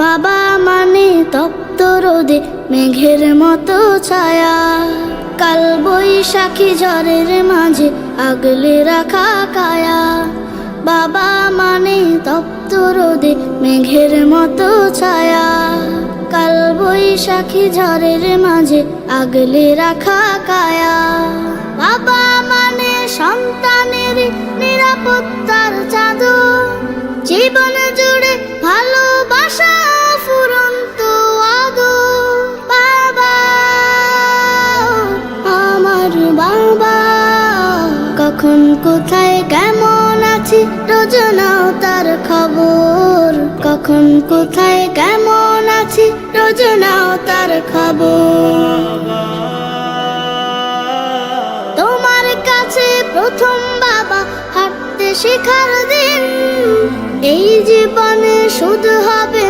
বাবা মানে তপ্ত রোদে মেঘের মতো ছায়া, কাল বৈশাখী ঝড়ের মাঝে আগলে রাখা কায়া। বাবা মানে তপ্ত রোদে মেঘের মতো ছায়া, কাল বৈশাখী ঝড়ের মাঝে আগলে রাখা কায়া। বাবা মানে সন্তানের নিরাপত্তার চাদর, জীবন জুড়ে ভালোবাসা ফুরন্ত আদর। বাবা, আমার বাবা, কখন কোথায় কেমন আছি রোজ নাও তার খবর। কখন কোথায় কেমন আছি রোজ নাও তার খবর। তোমার কাছে প্রথম বাবা হাঁটতে শেখার দিন, এই জীবনে শুধু হবে না